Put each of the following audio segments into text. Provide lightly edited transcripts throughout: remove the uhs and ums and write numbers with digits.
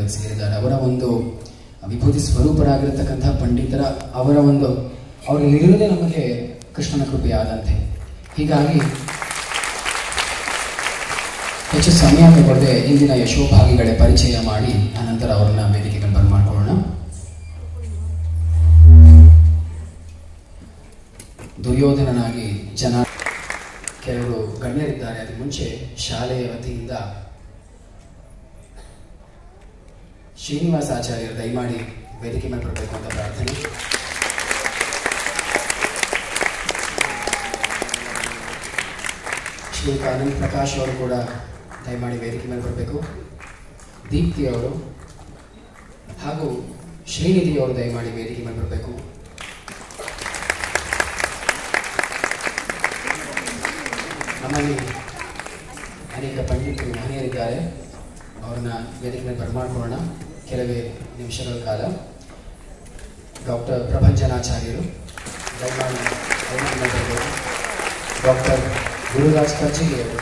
ಇದಕ್ಕೆ ಸೇರಿದ್ದಾರೆ. ಅವರ ಒಂದು ವಿಭೂತಿ ಸ್ವರೂಪರಾಗಿರ್ತಕ್ಕಂಥ ಪಂಡಿತರ ಅವರ ಒಂದು ಅವರಲ್ಲಿರುವುದೇ ನಮಗೆ ಕೃಷ್ಣನ ಕೃಪೆಯಾದಂತೆ. ಹೀಗಾಗಿ ಹೆಚ್ಚು ಸಮಯ ತಗೊಳ್ಳದೆ ಇಂದಿನ ಯಶೋಭಾಗಿಗಳೇ ಪರಿಚಯ ಮಾಡಿ ಅನಂತರ ಅವರನ್ನ ವೇದಿಕೆಗೆ ಬರಮಾಡ್ಕೊಳ್ಳೋಣ. ದುರ್ಯೋಧನನಾಗಿ ಜನ ಕೆಲವರು ಗಣ್ಯರಿದ್ದಾರೆ. ಅದಕ್ಕೆ ಮುಂಚೆ ಶಾಲೆಯ ವತಿಯಿಂದ ಶ್ರೀನಿವಾಸ ಆಚಾರ್ಯರು ದಯಮಾಡಿ ವೇದಿಕೆ ಮೇಲೆ ಬರಬೇಕು ಅಂತ ಪ್ರಾರ್ಥನೆ. ಶ್ರೀಯುತ ಅನಂತ್ ಪ್ರಕಾಶ್ ಅವರು ಕೂಡ ದಯಮಾಡಿ ವೇದಿಕೆ ಮೇಲೆ ಬರಬೇಕು. ದೀಪ್ತಿ ಅವರು ಹಾಗೂ ಶ್ರೀನಿಧಿ ಅವರು ದಯಮಾಡಿ ವೇದಿಕೆ ಮೇಲೆ ಬರಬೇಕು. ನಮ್ಮಲ್ಲಿ ಅನೇಕ ಪಂಡಿತರು ಮಹನೀಯರಿದ್ದಾರೆ. ಅವ್ರನ್ನ ವೇದಿಕೆ ಮೇಲೆ ಬರಮಾಡ್ಕೊಳ್ಳೋಣ. ಕೆಲವೇ ನಿಮಿಷಗಳ ಕಾಲ ಡಾಕ್ಟರ್ ಪ್ರಭಂಜನಾಚಾರ್ಯರು ದಯಮಾಡಿ ವೇದಿಕೆ ಮೇಲೆ ಬರಬೇಕು. ಡಾಕ್ಟರ್ ಗುರುರಾಜ್ ಕರ್ಜಿಗೆ ಅವರು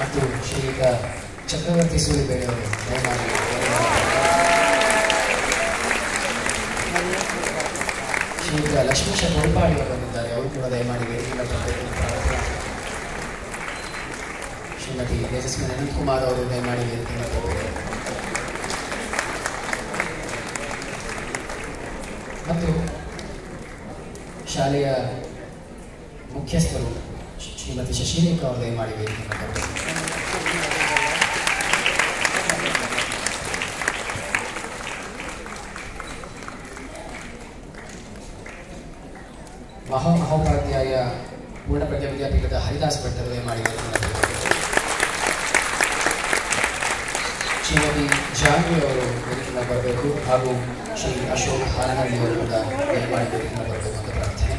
ಮತ್ತು ಶ್ರೀಯುತ ಚಕ್ರವರ್ತಿ ಸೂಲಿಬೇಡಿ ಅವರು ದಯಮಾಡಿ. ಶ್ರೀಯುತ ಲಕ್ಷ್ಮೀಶ ಗೋಪಾಡಿ ಅವರು ಬಂದಿದ್ದಾರೆ. ಅವರು ಕೂಡ ದಯಮಾಡಿ ವೇದಿಕೆ ಮೇಲೆ ಬರಬೇಕು. ಶ್ರೀಮತಿ ತೇಜಸ್ವಿನಿ ಅನಂತಕುಮಾರ್ ಅವರು ದಯಮಾಡಿ ವೇದಿಕೆ ಮೇಲೆ ಬರಬೇಕು. ಮತ್ತು ಶಾಲೆಯ ಮುಖ್ಯಸ್ಥರು ಶ್ರೀಮತಿ ಶಶಿರೇಖಾ ಅವರು ದಯಮಾಡಿ ವೇದಿಕೆ ಮೇಲೆ ಬರಬೇಕು. ಮಹಾಮಹೋಪಾಧ್ಯಾಯ ಪೂರ್ಣಪ್ರಜ್ಞ ವಿದ್ಯಾಪೀಠದ ಹರಿದಾಸ್ ಭಟ್ಟರು ದಯಮಾಡಿ ವೇದಿಕೆ ಮೇಲೆ ಬರಬೇಕು. ಶ್ರೀಮತಿ ಜಾನ್ವಿ ಅವರು ವೇದಿಕೆ ಮೇಲೆ ಬರಬೇಕು. ಹಾಗೂ ಶ್ರೀ ಅಶೋಕ್ ಹಾಲನಹಳ್ಳಿ ಅವರು ಕೂಡ ದಯಮಾಡಿ ವೇದಿಕೆ ಮೇಲೆ ಬರಬೇಕು ಅಂತ ಪ್ರಾರ್ಥನೆ.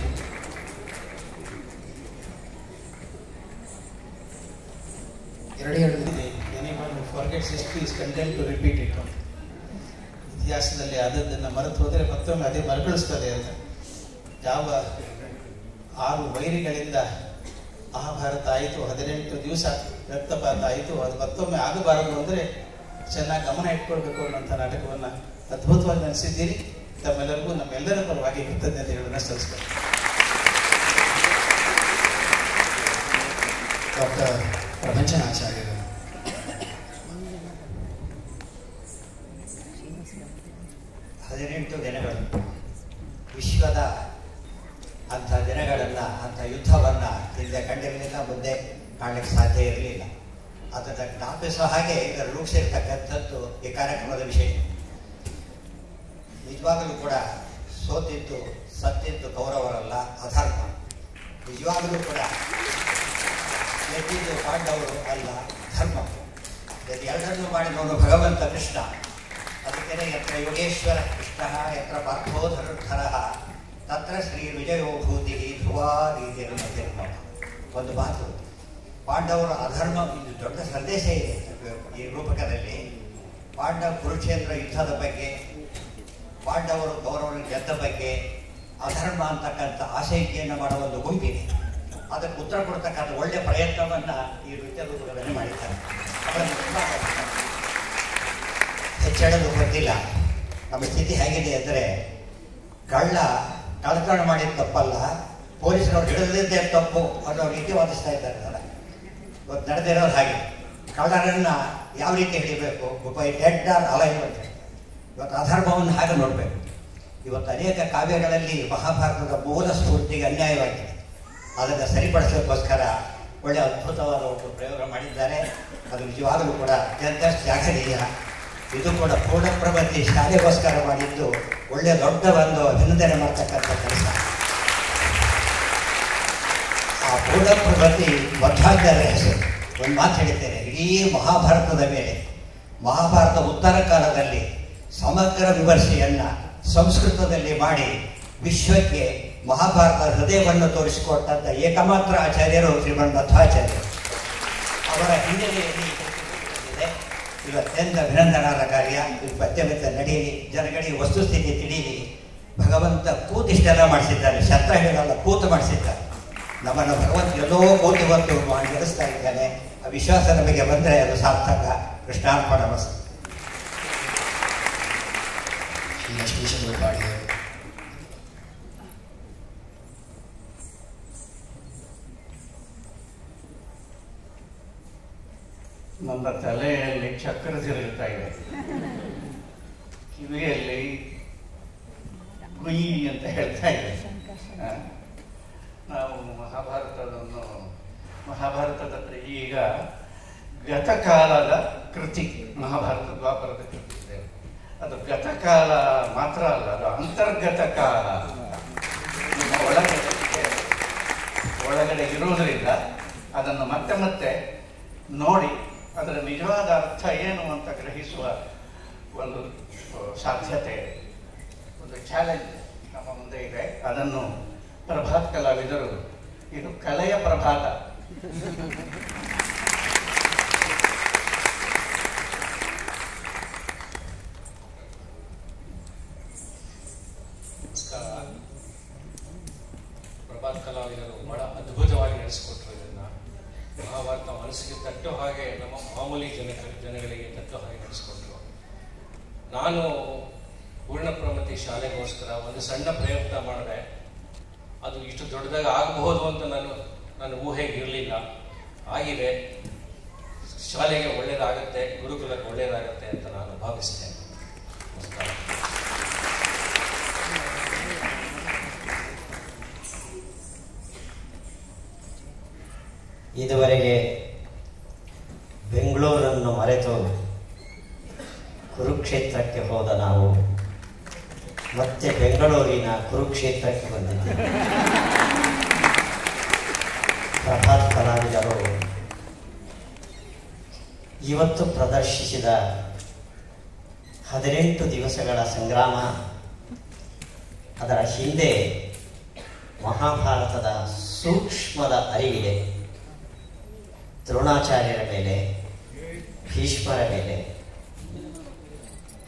ಇತಿಹಾಸದಲ್ಲಿ ಆದದ್ದನ್ನು ಮರೆತು ಹೋದರೆ ಮತ್ತೊಮ್ಮೆ ಅದೇ ಮರುಕಳಿಸ್ತದೆ ಅಂತ. ಯಾವ 6 ವೈರಿಗಳಿಂದ ಮಹಾಭಾರತ ಆಯಿತು, 18 ದಿವಸ ರಕ್ತಪಾತ ಆಯಿತು, ಅದು ಮತ್ತೊಮ್ಮೆ ಆಗಬಾರದು ಅಂದರೆ ಚೆನ್ನಾಗಿ ಗಮನ ಇಟ್ಕೊಳ್ಬೇಕು ಅನ್ನೋಂಥ ನಾಟಕವನ್ನು ಅದ್ಭುತವಾಗಿ ನಡೆಸಿದ್ದೀರಿ. ತಮ್ಮೆಲ್ಲರಿಗೂ ನಮ್ಮೆಲ್ಲರ ಪರವಾಗಿ ಕೃತಜ್ಞತೆಗಳನ್ನು ಸಲ್ಲಿಸ್ತಾರೆ. ಡಾಕ್ಟರ್ ಪ್ರಪಂಚನಾಚಾರ್ಯರು. ದಿನಗಳು ವಿಶ್ವದ ಅಂಥ ದಿನಗಳನ್ನು, ಅಂಥ ಯುದ್ಧವನ್ನು ಹಿಂದೆ ಕಂಡಿರಲಿಲ್ಲ, ಮುಂದೆ ಕಾಣಲಿಕ್ಕೆ ಸಾಧ್ಯ ಇರಲಿಲ್ಲ. ಅದನ್ನು ಜ್ಞಾಪಿಸುವ ಹಾಗೆ ಇದರ ರೂಪಿಸಿರ್ತಕ್ಕಂಥದ್ದು ಈ ಕಾರ್ಯಕ್ರಮದ ವಿಷಯ. ನಿಜವಾಗಲೂ ಕೂಡ ಸೋತಿದ್ದು ಸತ್ತಿದ್ದು ಕೌರವರಲ್ಲ, ಅಧರ್ಮ. ನಿಜವಾಗಲೂ ಕೂಡ ಗೆದ್ದಿದ್ದು ಪಾಂಡವರು ಅಲ್ಲ, ಧರ್ಮ. ಎರಡನ್ನೂ ಮಾಡಿದವನು ಭಗವಂತ ಕೃಷ್ಣ. ಅದಕ್ಕೆ ಯತ್ರ ಯೋಗೇಶ್ವರ ಕೃಷ್ಣ ಯತ್ರ ಪಾರ್ಥೋಧರ ತತ್ರ ಶ್ರೀ ವಿಜಯೋಭೂತಿ ಧ್ರುವ ರೀತಿಯ ಒಂದು ಮಾತು. ಪಾಂಡವರು ಅಧರ್ಮ, ಇದು ದೊಡ್ಡ ಸಂದೇಶ ಇದೆ ಈ ರೂಪಕದಲ್ಲಿ. ಕುರುಕ್ಷೇತ್ರ ಯುದ್ಧದ ಬಗ್ಗೆ, ಪಾಂಡವರು ಕೌರವರನ್ನು ಗೆದ್ದ ಬಗ್ಗೆ, ಅಧರ್ಮ ಅಂತಕ್ಕಂಥ ಆಶೈಕೆಯನ್ನು ಮಾಡುವ ಒಂದು ಗುಂಪಿದೆ. ಅದಕ್ಕೆ ಉತ್ತರ ಕೊಡ್ತಕ್ಕಂಥ ಒಳ್ಳೆಯ ಪ್ರಯತ್ನವನ್ನು ಈ ನೃತ್ಯ ರೂಪಕದಲ್ಲಿ ಮಾಡಿದ್ದಾರೆ. ಅವರನ್ನು ತುಂಬ ಹೆಚ್ಚಳಲು ಗೊತ್ತಿಲ್ಲ. ನಮ್ಮ ಸ್ಥಿತಿ ಹೇಗಿದೆ ಅಂದರೆ, ಕಳ್ಳತನ ಮಾಡಿದ ತಪ್ಪಲ್ಲ, ಪೊಲೀಸರವ್ರು ಹಿಡಿದಿದ್ದೇ ತಪ್ಪು ಅನ್ನೋ ರೀತಿ ವಾದಿಸ್ತಾ ಇದ್ದಾರೆ. ಇವತ್ತು ನಡೆದಿರೋದು ಹಾಗೆ. ಕಳ್ಳರನ್ನ ಯಾವ ರೀತಿ ಹಿಡಿಬೇಕು, ಡೆಡ್ ಆರ್ ಅಲೈವ್ ಅಂತ. ಇವತ್ತು ಅಧರ್ಮವನ್ನು ಹಾಗೆ ನೋಡಬೇಕು. ಇವತ್ತು ಅನೇಕ ಕಾವ್ಯಗಳಲ್ಲಿ ಮಹಾಭಾರತದ ಮೂಲ ಸ್ಫೂರ್ತಿಗೆ ಅನ್ಯಾಯವಾಗಿದೆ. ಅದನ್ನು ಸರಿಪಡಿಸೋಕ್ಕೋಸ್ಕರ ಒಳ್ಳೆಯ ಅದ್ಭುತವಾದ ಒಂದು ಪ್ರಯೋಗ ಮಾಡಿದ್ದಾರೆ. ಅದು ನಿಜವಾಗಲೂ ಕೂಡ ಅತ್ಯಂತ ಶ್ಲಾಘನೀಯ. ಇದು ಕೂಡ ಪೂರ್ಣಪ್ರಗತಿ ಶಾಲೆಗೋಸ್ಕರ ಮಾಡಿದ್ದು ಒಳ್ಳೆಯ ದೊಡ್ಡ ಒಂದು ಅಭಿನಂದನೆ ಮಾಡ್ತಕ್ಕಂಥ ಕೆಲಸ. ಆ ಪೂರ್ಣಪ್ರಗತಿ ಮಧ್ವಾಚಾರ್ಯ ಹೆಸರು. ಒಂದು ಮಾತು ಹೇಳಿದ್ದೇನೆ, ಇಡೀ ಮಹಾಭಾರತದ ಮೇಲೆ, ಮಹಾಭಾರತ ಉತ್ತರ ಕಾಲದಲ್ಲಿ ಸಮಗ್ರ ವಿಮರ್ಶೆಯನ್ನು ಸಂಸ್ಕೃತದಲ್ಲಿ ಮಾಡಿ ವಿಶ್ವಕ್ಕೆ ಮಹಾಭಾರತದ ಹೃದಯವನ್ನು ತೋರಿಸಿಕೊಟ್ಟಂಥ ಏಕಮಾತ್ರ ಆಚಾರ್ಯರು ಶ್ರೀಮನ್ ಮಧ್ವಾಚಾರ್ಯರು. ಅವರ ಹಿನ್ನೆಲೆಯಲ್ಲಿ ಇದೆ. ಇದು ಅತ್ಯಂತ ಅಭಿನಂದನಾರ್ಹ ಕಾರ್ಯ. ಇದು ಪದ್ಯಮಿತ್ತ ನಡೆಯಲಿ, ಜನಗಳಿಗೆ ವಸ್ತುಸ್ಥಿತಿ ತಿಳಿಯಲಿ. ಭಗವಂತ ಕೂತಿಷ್ಟೆಲ್ಲ ಮಾಡಿಸಿದ್ದಾರೆ, ಶಸ್ತ್ರ ಹಿಡಿದಲ್ಲ ಕೂತು ಮಾಡಿಸಿದ್ದಾರೆ. ನಮ್ಮನ್ನು ಭಗವಂತ ಎಲ್ಲೋ ಬೋಧುವಂತೂ ಮಾಡಿ ನಡೆಸ್ತಾ ಇದ್ದಾನೆ. ಆ ವಿಶ್ವಾಸ ನಮಗೆ ಬಂದರೆ ಅದು ಸಾರ್ಥಕ. ಕೃಷ್ಣಾರ್ಪಣ ಮಸ್ತು. ಶ್ರೀ ಲಕ್ಷ್ಮೀಶ ಗೋಪಾಡಿ ನನ್ನ ತಲೆಯಲ್ಲಿ ಚಕ್ರ ತಿರುಗುತ್ತಾ ಇದೆ, ಕಿವಿಯಲ್ಲಿ ಗುಯಿ ಅಂತ ಹೇಳ್ತಾ ಇದೆ. ನಾವು ಮಹಾಭಾರತದ ಈಗ ಗತಕಾಲದ ಕೃತಿ, ಮಹಾಭಾರತ ದ್ವಾಪರದ ಕೃತಿ ಇದೆ. ಅದು ಗತಕಾಲ ಮಾತ್ರ ಅಲ್ಲ, ಅದು ಅಂತರ್ಗತ ಕಾಲ. ನಿಮ್ಮ ಒಳಗಡೆ ಇರುವುದರಿಂದ ಅದನ್ನು ಮತ್ತೆ ಮತ್ತೆ ನೋಡಿ ಅದರ ನಿಜವಾದ ಅರ್ಥ ಏನು ಅಂತ ಗ್ರಹಿಸುವ ಒಂದು ಸಾಧ್ಯತೆ, ಒಂದು ಚಾಲೆಂಜ್ ನಮ್ಮ ಮುಂದೆ ಇದೆ. ಅದನ್ನು ಪ್ರಭಾತ್ ಕಲಾವಿದರು, ಇದು ಕಲೆಯ ಪ್ರಭಾತ, ಪ್ರಭಾತ್ ಕಲಾವಿದರು ಬಹಳ ಅದ್ಭುತವಾಗಿ ನಡೆಸಿಕೊಟ್ರು. ಇದನ್ನ ಮಹಾಭಾರತ ಮನಸ್ಸಿಗೆ ತಟ್ಟೋ ಹಾಗೆ, ನಮ್ಮ ಮಾಮೂಲಿ ಜನಗಳಿಗೆ ತಟ್ಟೋ ಹಾಗೆ ನಡೆಸಿಕೊಟ್ರು. ನಾನು ಪೂರ್ಣಪ್ರಮತಿ ಶಾಲೆಗೋಸ್ಕರ ಒಂದು ಸಣ್ಣ ಪ್ರಯತ್ನ ಮಾಡಿದೆ. ಅದು ಇಷ್ಟು ದೊಡ್ಡದಾಗಿ ಆಗಬಹುದು ಅಂತ ನನ್ನ ಊಹೆಗೆ ಇರಲಿಲ್ಲ. ಆಗಿದೆ. ಶಾಲೆಗೆ ಒಳ್ಳೇದಾಗತ್ತೆ, ಗುರುಕುಲಕ್ಕೆ ಒಳ್ಳೇದಾಗತ್ತೆ ಅಂತ ನಾನು ಭಾವಿಸ್ತೇನೆ. ನಮಸ್ಕಾರ. ಇದುವರೆಗೆ ಬೆಂಗಳೂರನ್ನು ಮರೆತು ಕುರುಕ್ಷೇತ್ರಕ್ಕೆ ಹೋದ ನಾವು ಮತ್ತೆ ಬೆಂಗಳೂರಿನ ಕುರುಕ್ಷೇತ್ರಕ್ಕೆ ಬಂದಿದ್ದೇವೆ. ಪ್ರಭಾತ್ ಕಲಾವಿದರು ಇವತ್ತು ಪ್ರದರ್ಶಿಸಿದ 18 ದಿವಸಗಳ ಸಂಗ್ರಾಮ, ಅದರ ಹಿಂದೆ ಮಹಾಭಾರತದ ಸೂಕ್ಷ್ಮದ ಅರಿವಿದೆ. ದ್ರೋಣಾಚಾರ್ಯರ ಮೇಲೆ, ಭೀಷ್ಮರ ಮೇಲೆ,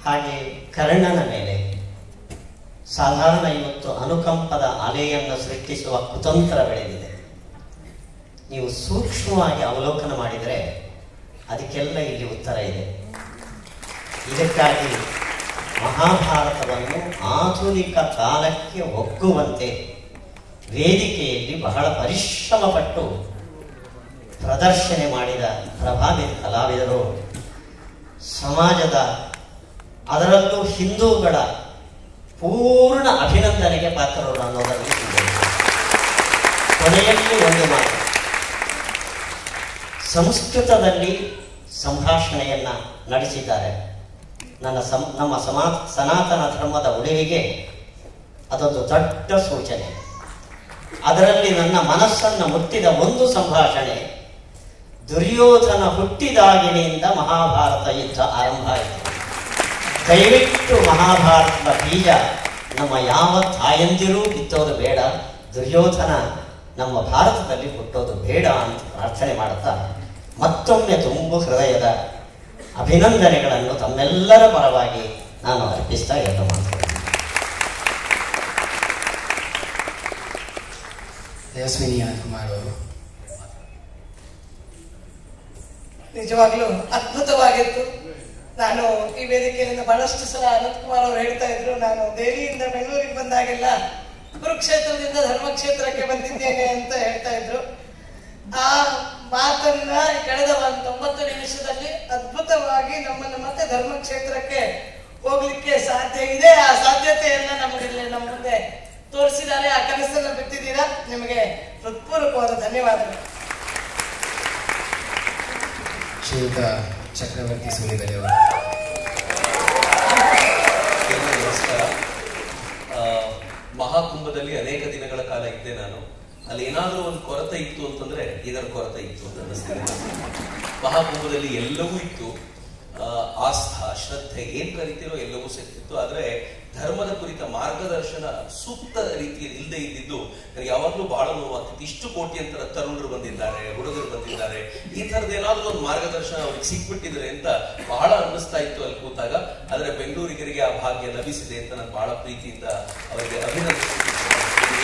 ಹಾಗೆ ಕರ್ಣನ ಮೇಲೆ ಸಾಧಾರಣ ಇವತ್ತು ಅನುಕಂಪದ ಅಲೆಯನ್ನು ಸೃಷ್ಟಿಸುವ ಕುತಂತ್ರ ಬೆಳೆದಿದೆ. ನೀವು ಸೂಕ್ಷ್ಮವಾಗಿ ಅವಲೋಕನ ಮಾಡಿದರೆ ಅದಕ್ಕೆಲ್ಲ ಇಲ್ಲಿ ಉತ್ತರ ಇದೆ. ಇದಕ್ಕಾಗಿ ಮಹಾಭಾರತವನ್ನು ಆಧುನಿಕ ಕಾಲಕ್ಕೆ ಒಗ್ಗುವಂತೆ ವೇದಿಕೆಯಲ್ಲಿ ಬಹಳ ಪರಿಶ್ರಮ ಪಟ್ಟು ಪ್ರದರ್ಶನ ಮಾಡಿದ ಪ್ರಭಾವಿತ ಕಲಾವಿದರು ಸಮಾಜದ, ಅದರಲ್ಲೂ ಹಿಂದೂಗಳ ಪೂರ್ಣ ಅಭಿನಂದನೆಗೆ ಪಾತ್ರರು ಅನ್ನೋದನ್ನು ಕೊನೆಯಲ್ಲಿ ಒಂದು ಮಾತು, ಸಂಸ್ಕೃತದಲ್ಲಿ ಸಂಭಾಷಣೆಯನ್ನ ನಡೆಸಿದ್ದಾರೆ. ನಮ್ಮ ಸನಾತನ ಧರ್ಮದ ಉಳಿವಿಗೆ ಅದೊಂದು ದೊಡ್ಡ ಸೂಚನೆ. ಅದರಲ್ಲಿ ನನ್ನ ಮನಸ್ಸನ್ನು ಮುಟ್ಟಿದ ಒಂದು ಸಂಭಾಷಣೆ, ದುರ್ಯೋಧನ ಹುಟ್ಟಿದಾಗಿನಿಂದ ಮಹಾಭಾರತ ಯುದ್ಧ ಆರಂಭ ಆಯಿತು. ದಯವಿಟ್ಟು ಮಹಾಭಾರತದ ಬೀಜ ನಮ್ಮ ಯಾವ ತಾಯಂದಿರೂ ಬಿತ್ತೋದು ಬೇಡ, ದುರ್ಯೋಧನ ನಮ್ಮ ಭಾರತದಲ್ಲಿ ಹುಟ್ಟೋದು ಬೇಡ ಅಂತ ಪ್ರಾರ್ಥನೆ ಮಾಡುತ್ತಾ ಮತ್ತೊಮ್ಮೆ ತುಂಬು ಹೃದಯದ ಅಭಿನಂದನೆಗಳನ್ನು ತಮ್ಮೆಲ್ಲರ ಪರವಾಗಿ ನಾನು ಅರ್ಪಿಸ್ತಾ ಎಲ್ಲ ಮಾಡ್ತೇನೆ. ಯಶಸ್ವಿನಿ ಕುಮಾರ್ ಅವರು. ನಿಜವಾಗ್ಲೂ ಅದ್ಭುತವಾಗಿತ್ತು. ನಾನು ಈ ವೇದಿಕೆಯಿಂದ ಬಹಳಷ್ಟು ಸಲ ಅನಂತ್ ಕುಮಾರ್ ಅವರು ಹೇಳ್ತಾ ಇದ್ರು, ನಾನು ದೆಹಲಿಯಿಂದ ಬೆಂಗಳೂರಿಗೆ ಬಂದಾಗೆಲ್ಲ ಕುರುಕ್ಷೇತ್ರದಿಂದ ಧರ್ಮಕ್ಷೇತ್ರಕ್ಕೆ ಬಂದಿದ್ದೇನೆ ಅಂತ ಹೇಳ್ತಾ ಇದ್ರು. ಆ ಮಾತನ್ನ ಕಳೆದ 90 ನಿಮಿಷದಲ್ಲಿ ಅದ್ಭುತವಾಗಿ ನಮ್ಮನ್ನು ಮತ್ತೆ ಧರ್ಮಕ್ಷೇತ್ರಕ್ಕೆ ಹೋಗ್ಲಿಕ್ಕೆ ಸಾಧ್ಯ ಇದೆ. ಆ ಸಾಧ್ಯತೆಯನ್ನ ನಮಗೆ ನಮ್ಮ ಮುಂದೆ ತೋರಿಸಿದ್ದಾರೆ. ಆ ಕನಸನ್ನು ಬಿತ್ತಿದ್ದೀರಾ. ನಿಮಗೆ ಹೃತ್ಪೂರ್ವಕವಾದ ಧನ್ಯವಾದಗಳು. ಶ್ರೀಯುತ ಚಕ್ರವರ್ತಿ ಸೂಲಿಬೆಲೆ ಅವರು. ನಮಸ್ಕಾರ. ಮಹಾಕುಂಭದಲ್ಲಿ ಅನೇಕ ದಿನಗಳ ಕಾಲ ಇದ್ದೆ ನಾನು. ಅಲ್ಲಿ ಏನಾದರೂ ಒಂದು ಕೊರತೆ ಇತ್ತು ಅಂತಂದ್ರೆ ಇದರ ಕೊರತೆ ಇತ್ತು ಅಂತ ಅನ್ನಿಸ್ತದೆ. ಮಹಾಕುಂಭದಲ್ಲಿ ಎಲ್ಲವೂ ಇತ್ತು, ಆಸ್ಥಾ, ಶ್ರದ್ಧೆ, ಏನ್ ಕರಿತೀರೋ ಎಲ್ಲವೂ ಸಿಗ್ತಿತ್ತು. ಆದ್ರೆ ಧರ್ಮದ ಕುರಿತ ಮಾರ್ಗದರ್ಶನ ಸೂಕ್ತ ರೀತಿಯಲ್ಲಿ ಇಲ್ಲದೆ ಇದ್ದಿದ್ದು ಯಾವಾಗ್ಲೂ ಬಹಳ ನೋವಾಗ್ತಿತ್ತು. ಇಷ್ಟು ಕೋಟಿಯಂತರ ತರುಣರು ಬಂದಿದ್ದಾರೆ, ಹುಡುಗರು ಬಂದಿದ್ದಾರೆ, ಈ ತರದ ಏನಾದ್ರು ಒಂದು ಮಾರ್ಗದರ್ಶನ ಅವ್ರಿಗೆ ಸಿಕ್ಬಿಟ್ಟಿದ್ರೆ ಅಂತ ಬಹಳ ಅನ್ನಿಸ್ತಾ ಇತ್ತು ಅಲ್ಲಿ ಕೂತಾಗ. ಆದ್ರೆ ಬೆಂಗಳೂರಿಗರಿಗೆ ಆ ಭಾಗ್ಯ ಲಭಿಸಿದೆ ಅಂತ ನಾನು ಬಹಳ ಪ್ರೀತಿಯಿಂದ ಅವರಿಗೆ ಅಭಿನಂದಿಸ್ತೀನಿ.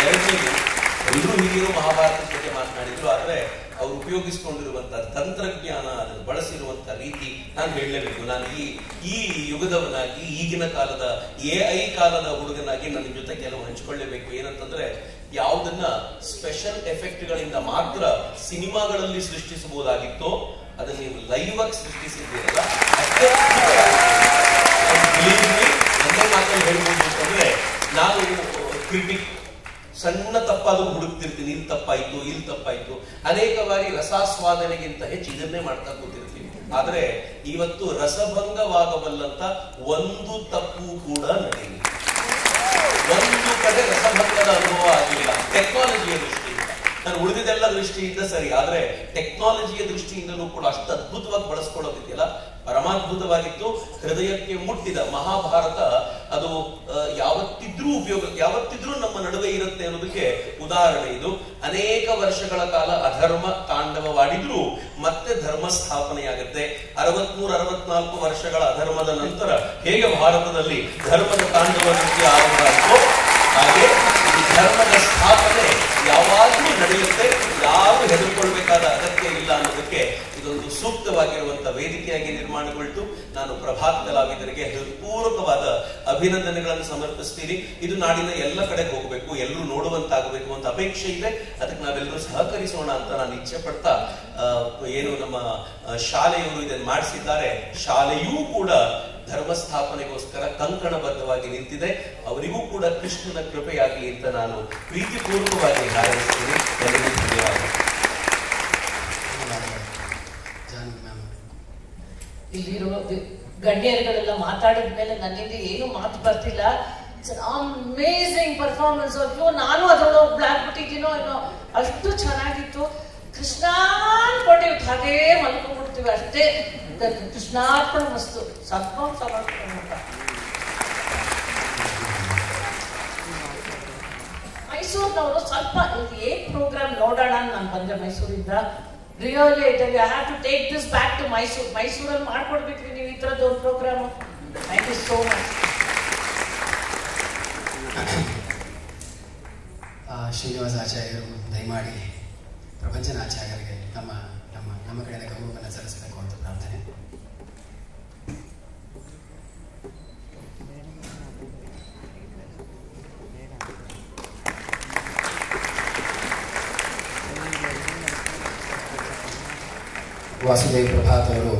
ಎರಡನೇದು ಎಲ್ಲರೂ ಹಿರಿಯರು ಮಹಾಭಾರತದ ಬಗ್ಗೆ ಮಾತನಾಡಿದ್ರು. ಆದರೆ ಅವರು ಉಪಯೋಗಿಸಿಕೊಂಡಿರುವಂತಹ ತಂತ್ರಜ್ಞಾನ, ಅದನ್ನು ಬಳಸಿರುವಂತಹ ರೀತಿ ನಾನು ಹೇಳಲೇಬೇಕು. ನಾನು ಈ ಯುಗದವನಾಗಿ, ಈಗಿನ ಕಾಲದ AI ಕಾಲದ ಹುಡುಗನಾಗಿ ನನ್ನ ಜೊತೆ ಕೆಲವು ಹಂಚಿಕೊಳ್ಳೇಬೇಕು. ಏನಂತಂದ್ರೆ, ಯಾವುದನ್ನ ಸ್ಪೆಷಲ್ ಎಫೆಕ್ಟ್ಗಳಿಂದ ಮಾತ್ರ ಸಿನಿಮಾಗಳಲ್ಲಿ ಸೃಷ್ಟಿಸಬಹುದಾಗಿತ್ತೋ ಅದನ್ನ ನೀವು ಲೈವ್ ಆಗಿ ಸೃಷ್ಟಿಸಿದ್ದೀರಲ್ಲ, ಒಂದೇ ಮಾತಲ್ಲಿ ಹೇಳ್ಬೋದು ಅಂತಂದ್ರೆ, ನಾನು ಕ್ರಿಟಿಕ್ ಸಣ್ಣ ತಪ್ಪಾದ್ರೂ ಹುಡುಕ್ತಿರ್ತೀನಿ, ಇಲ್ಲಿ ತಪ್ಪಾಯ್ತು. ಅನೇಕ ಬಾರಿ ರಸಾಸ್ವಾದನೆಗಿಂತ ಹೆಚ್ಚು ಇದನ್ನೇ ಮಾಡ್ತಾ ಕೂತಿರ್ತೀನಿ. ಆದ್ರೆ ಇವತ್ತು ರಸಭಂಗವಾಗಬಲ್ಲಂತ ಒಂದು ತಪ್ಪು ಕೂಡ ನಡೆಯಿಲ್ಲ. ಒಂದು ಕಡೆ ರಸಭಂಗದ ಅನುಭವ ಆಗಿಲ್ಲ ಟೆಕ್ನಾಲಜಿಯ ದೃಷ್ಟಿಯಿಂದ. ನಾನು ಉಳಿದಿದ್ದೆಲ್ಲ ದೃಷ್ಟಿಯಿಂದ ಸರಿ, ಆದ್ರೆ ಟೆಕ್ನಾಲಜಿಯ ದೃಷ್ಟಿಯಿಂದಲೂ ಕೂಡ ಅಷ್ಟು ಅದ್ಭುತವಾಗಿ ಬಳಸ್ಕೊಳ್ಳೋದಿದೆಯಲ್ಲ, ಪರಮಾದ್ಭುತವಾಗಿತ್ತು. ಹೃದಯಕ್ಕೆ ಮುಟ್ಟಿದ ಮಹಾಭಾರತ ಅದು ಯಾವತ್ತಿದ್ರೂ ನಮ್ಮ ನಡುವೆ ಇರುತ್ತೆ ಅನ್ನೋದಕ್ಕೆ ಉದಾಹರಣೆ ಇದು. ಅನೇಕ ವರ್ಷಗಳ ಕಾಲ ಅಧರ್ಮ ತಾಂಡವವಾಡಿದ್ರೂ ಮತ್ತೆ ಧರ್ಮ ಸ್ಥಾಪನೆಯಾಗುತ್ತೆ. 63-64 ವರ್ಷಗಳ ಅಧರ್ಮದ ನಂತರ ಹೇಗೆ ಭಾರತದಲ್ಲಿ ಧರ್ಮದ ತಾಂಡವ ನೃತ್ಯ ಆರಂಭ ಆಯಿತೋ ಹಾಗೆ ಈ ಧರ್ಮದ ಸ್ಥಾಪನೆ ಯಾವಾಗಲೂ ನಡೆಯುತ್ತೆ. ಯಾರು ಹೆದರ್ಕೊಳ್ಬೇಕಾದ ಅಗತ್ಯ ಇಲ್ಲ ಅನ್ನೋದಕ್ಕೆ ಇದೊಂದು ಸೂಕ್ತವಾಗಿರುವಂತಹ ವೇದಿಕೆಯಾಗಿ ನಿರ್ಮಾಣಗೊಳ್ತು. ನಾನು ಪ್ರಭಾತ್ ಕಲಾವಿದರಿಗೆ ಹೃತ್ಪೂರ್ವಕವಾದ ಅಭಿನಂದನೆಗಳನ್ನು ಸಮರ್ಪಿಸ್ತೀನಿ. ಇದು ನಾಡಿನ ಎಲ್ಲ ಕಡೆ ಹೋಗಬೇಕು, ಎಲ್ಲರೂ ನೋಡುವಂತಾಗಬೇಕು ಅಂತ ಅಪೇಕ್ಷೆ ಇದೆ. ಅದಕ್ಕೆ ನಾವೆಲ್ಲರೂ ಸಹಕರಿಸೋಣ ಅಂತ ನಾನು ಇಚ್ಛೆ ಪಡ್ತಾ, ಏನು ನಮ್ಮ ಶಾಲೆಯವರು ಇದನ್ನು ಮಾಡಿಸಿದ್ದಾರೆ, ಶಾಲೆಯೂ ಕೂಡ ಧರ್ಮ ಸ್ಥಾಪನೆಗೋಸ್ಕರ ಕಂಕಣಬದ್ಧವಾಗಿ ನಿಂತಿದೆ. ಅವರಿಗೂ ಕೂಡ ಕೃಷ್ಣನ ಕೃಪೆಯಾಗಲಿ ಅಂತ ನಾನು ಪ್ರೀತಿಪೂರ್ವಕವಾಗಿ ಹಾರೈಸ್ತೀನಿ. ಎಲ್ಲರಿಗೂ ಧನ್ಯವಾದ. ಇಲ್ಲಿರುವ ಗಣ್ಯರುಗಳೆಲ್ಲ ಮಾತಾಡಿದ ಮೇಲೆ ನನ್ನಿಂದ ಏನು ಮಾತು ಬರ್ತಿಲ್ಲ. Amazing performance. ಅಯ್ಯೋ, ನಾನು ಅದ್ರೊಳಗೆ ಆಗ್ಬಿಟ್ಟಿದ್ದೀನೋ ಏನೋ, ಅಷ್ಟು ಚೆನ್ನಾಗಿತ್ತು. ಕೃಷ್ಣ ಅನ್ಕೊಂಡಿವಿ, ಹಾಗೇ ಮಲ್ಕೊಂಡ್ಬಿಡ್ತೀವಿ ಅಷ್ಟೇ. ಕೃಷ್ಣಾರ್ಪಣ ಮಸ್ತು. ಸಮರ್ಪಣ. ಮೈಸೂರಿನವರು ಸ್ವಲ್ಪ ಏನ್ ಪ್ರೋಗ್ರಾಮ್ ನೋಡೋಣ ನಾನು ಬಂದೆ ಮೈಸೂರಿಂದ. Really I have to take this back to Mysuru. ಮೈಸೂರಲ್ಲಿ ಮಾಡ್ಕೊಡ್ಬೇಕ್ರಿ ನೀವು ಈ ತರದ್ದು ಒಂದು program. Thank you so much. Srinivasa ಆಚಾರ್ಯರು ದಯಮಾಡಿ ಪ್ರಪಂಚನಾಚಾರ್ಯರಿಗೆ ನಮ್ಮ ಕಡೆಯಿಂದ ಗೌರವವನ್ನು ಸಲ್ಲಿಸಬೇಕು ಅಂತ ಪ್ರಾರ್ಥನೆ. ವಾಸುದೇವ್ ಪ್ರಭಾತ್ ಅವರು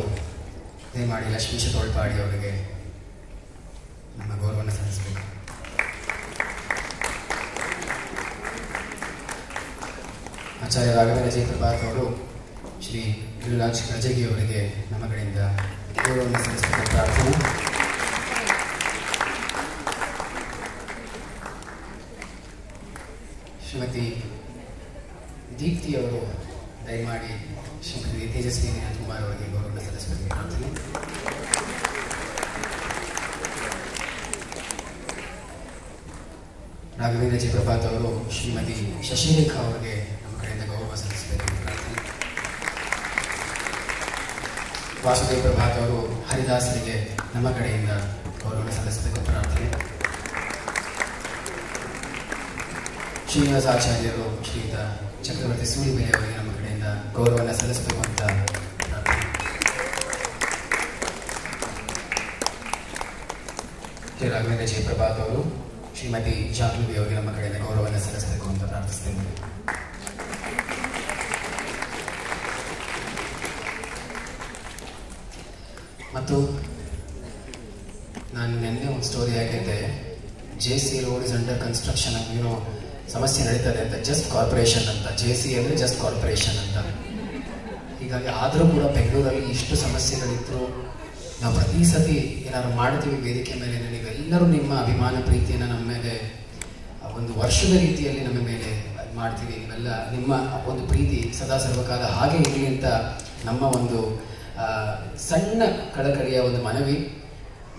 ದಯಮಾಡಿ ಲಕ್ಷ್ಮೀಶ ತೋಳ್ಪಾಡಿ ಅವರಿಗೆ ನಮ್ಮ ಗೌರವವನ್ನು ಸಲ್ಲಿಸಬೇಕು. ಆಚಾರ್ಯ ರಾಘವೇಂದ್ರ ಜಿ ಪ್ರಭಾತ್ ಅವರು ಶ್ರೀ ಗುರುರಾಜ್ ರಜಗಿ ಅವರಿಗೆ ನಮ್ಮ ಕಡೆಯಿಂದ ಗೌರವವನ್ನು ಸಲ್ಲಿಸಬೇಕು ಪ್ರಾರ್ಥನೆ. ಶ್ರೀಮತಿ ದೀಪ್ತಿ ಅವರು ದಯಮಾಡಿ ಶ್ರೀಮತಿ ತೇಜಸ್ವಿ ಕುಮಾರ್ ಅವರಿಗೆ ಗೌರವವನ್ನು ಸಲ್ಲಿಸಬೇಕು ಪ್ರಾರ್ಥನೆ. ರಾಘವೇಂದ್ರ ಜಿ ಪ್ರಭಾತ್ ಅವರು ಶ್ರೀಮತಿ ಶಶಿರೇಖಾ ಅವರಿಗೆ ನಮ್ಮ ಕಡೆಯಿಂದ ಗೌರವ ಸಲ್ಲಿಸಬೇಕು ಪ್ರಾರ್ಥನೆ. ವಾಸುದೇವ್ ಪ್ರಭಾತ್ ಅವರು ಹರಿದಾಸರಿಗೆ ನಮ್ಮ ಕಡೆಯಿಂದ ಗೌರವ ಸಲ್ಲಿಸಬೇಕು ಪ್ರಾರ್ಥನೆ. ಶ್ರೀನಿವಾಸ ಆಚಾರ್ಯರು ಶ್ರೀಯುತ ಚಕ್ರವರ್ತಿ ಸೂಳಿಬೆಲೆ ಅವರಿಗೆ ನಮ್ಮ ಕಡೆಯಿಂದ ಗೌರವವನ್ನು ಸಲ್ಲಿಸಬೇಕು ಅಂತ ಪ್ರಾರ್ಥನೆ. ಶ್ರೀ ರಾಘವೇಂದ್ರ ಜಿ ಪ್ರಭಾತ್ ಅವರು ಶ್ರೀಮತಿ ಜಾಹ್ನವಿ ಅವರಿಗೆ ನಮ್ಮ ಕಡೆಯಿಂದ ಗೌರವವನ್ನು ಸಲ್ಲಿಸಬೇಕು ಅಂತ ಪ್ರಾರ್ಥಿಸ್ತೇನೆ. ಮತ್ತು ನಾನು ನಿನ್ನೆ ಒಂದು ಸ್ಟೋರಿ ಹಾಕಿದ್ದೆ, JC road is under construction, ಏನೋ ಸಮಸ್ಯೆ ನಡೀತದೆ ಅಂತ. ಜಸ್ಟ್ ಕಾರ್ಪೊರೇಷನ್ ಅಂತ, JC ಅಂದರೆ ಜಸ್ಟ್ ಕಾರ್ಪೊರೇಷನ್ ಅಂತ. ಹೀಗಾಗಿ ಆದರೂ ಕೂಡ ಬೆಂಗಳೂರಲ್ಲಿ ಇಷ್ಟು ಸಮಸ್ಯೆಗಳಿತ್ತು. ನಾವು ಪ್ರತಿ ಸತಿ ಏನಾದ್ರು ಮಾಡ್ತೀವಿ ವೇದಿಕೆ ಮೇಲೆ, ನೀವೆಲ್ಲರೂ ನಿಮ್ಮ ಅಭಿಮಾನ ಪ್ರೀತಿಯನ್ನು ನಮ್ಮ ಮೇಲೆ ಒಂದು ವರ್ಷದ ರೀತಿಯಲ್ಲಿ ನಮ್ಮ ಮೇಲೆ ಮಾಡ್ತೀವಿ. ನೀವೆಲ್ಲ ನಿಮ್ಮ ಒಂದು ಪ್ರೀತಿ ಸದಾ ಸರ್ವಕಾಲ ಹಾಗೆ ಇರಲಿ ಅಂತ ನಮ್ಮ ಒಂದು ಸಣ್ಣ ಕಳಕಳಿಯ ಒಂದು ಮನವಿ.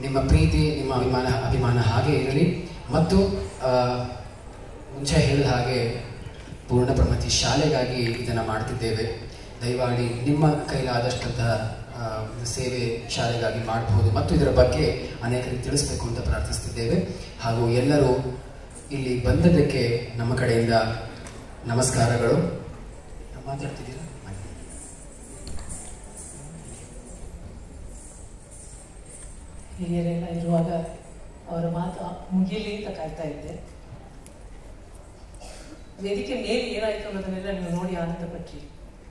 ನಿಮ್ಮ ಪ್ರೀತಿ, ನಿಮ್ಮ ಅಭಿಮಾನ ಹಾಗೆ ಇರಲಿ. ಮತ್ತು ಮುಂಚೆ ಹೇಳಿದ ಹಾಗೆ ಪೂರ್ಣ ಪ್ರಮತಿ ಶಾಲೆಗಾಗಿ ಇದನ್ನು ಮಾಡ್ತಿದ್ದೇವೆ. ದಯಮಾಡಿ ನಿಮ್ಮ ಕೈಲಾದಷ್ಟಂತಹ ಸೇವೆ ಶಾಲೆಗಾಗಿ ಮಾಡಬಹುದು ಮತ್ತು ಇದರ ಬಗ್ಗೆ ಅನೇಕರಿಗೆ ತಿಳಿಸಬೇಕು ಅಂತ ಪ್ರಾರ್ಥಿಸ್ತಿದ್ದೇವೆ. ಹಾಗೂ ಎಲ್ಲರೂ ಇಲ್ಲಿ ಬಂದದ್ದಕ್ಕೆ ನಮ್ಮ ಕಡೆಯಿಂದ ನಮಸ್ಕಾರಗಳು. ಮಾತಾಡ್ತಿದ್ದೀರಾ? ಹಿರಿಯರೆಲ್ಲ ಇರುವಾಗ ಅವರ ಮಾತು ಮುಗಿಲಿ ಅಂತ ಕಾಯ್ತಾ ಇದ್ದೆ. ವೇದಿಕೆ ಮೇಲೆ ಏನಾಯ್ತು ಅನ್ನೋದನ್ನೆಲ್ಲ ನೀವು ನೋಡಿ ಆನಂದಪಟ್ರಿ.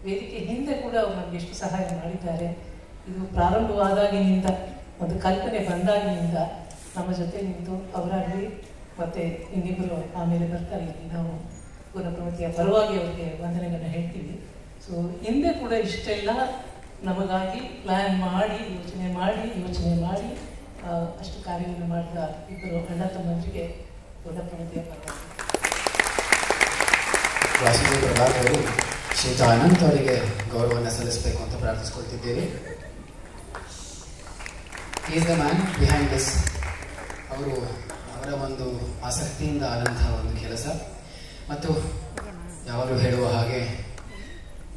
ವೇದಿಕೆ ಹಿಂದೆ ಕೂಡ ಅವರು ನಮ್ಗೆ ಎಷ್ಟು ಸಹಾಯ ಮಾಡಿದ್ದಾರೆ. ಇದು ಪ್ರಾರಂಭವಾದಾಗಿನಿಂದ, ಒಂದು ಕಲ್ಪನೆ ಬಂದಾಗಿನಿಂದ ನಮ್ಮ ಜೊತೆ ನಿಂತು ಅವರಾಗಲಿ ಮತ್ತೆ ಇನ್ನಿಬ್ಬರು ಆಮೇಲೆ ಬರ್ತಾರೆ. ಇಲ್ಲಿ ನಾವು ಪುನಃಪ್ರವೃತ್ತಿಯ ಪರವಾಗಿ ಅವರಿಗೆ ವಂದನೆಗಳನ್ನ ಹೇಳ್ತೀವಿ. ಸೊ ಹಿಂದೆ ಕೂಡ ಇಷ್ಟೆಲ್ಲ ನಮಗಾಗಿ ಪ್ಲ್ಯಾನ್ ಮಾಡಿ ಯೋಚನೆ ಮಾಡಿ ಅಷ್ಟು ಕಾರ್ಯವನ್ನು ಮಾಡಿದ ಇಬ್ಬರು ಅಣ್ಣ ತಮ್ಮಂದಿರಿಗೆ ಪುನಃಪ್ರವೃತ್ತಿಯ ಪರವಾಗಿ ವಾಸುದೇವ ಪ್ರಭಾತ್ ಅವರು ಶ್ರೀಯುತ ಅನಂತ್ ಅವರಿಗೆ ಗೌರವವನ್ನು ಸಲ್ಲಿಸಬೇಕು ಅಂತ ಪ್ರಾರ್ಥಿಸ್ಕೊಳ್ತಿದ್ದೇವೆ. Is the man behind this. ಅವರು ಅವರ ಒಂದು ಆಸಕ್ತಿಯಿಂದ ಆದಂತಹ ಒಂದು ಕೆಲಸ. ಮತ್ತು ಯಾವಾಗಲೂ ಹೇಳುವ ಹಾಗೆ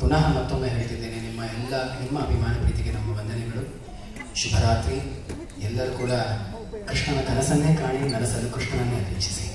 ಪುನಃ ಮತ್ತೊಮ್ಮೆ ಹೇಳ್ತಿದ್ದೇನೆ, ನಿಮ್ಮ ಅಭಿಮಾನ ಪ್ರೀತಿಗೆ ನಮ್ಮ ವಂದನೆಗಳು. ಶುಭರಾತ್ರಿ. ಎಲ್ಲರೂ ಕೂಡ ಕೃಷ್ಣನ ಕನಸನ್ನೇ ಕಾಣಿ, ನನಸಲು ಕೃಷ್ಣನನ್ನೇ ಅಪೇಕ್ಷಿಸಿ.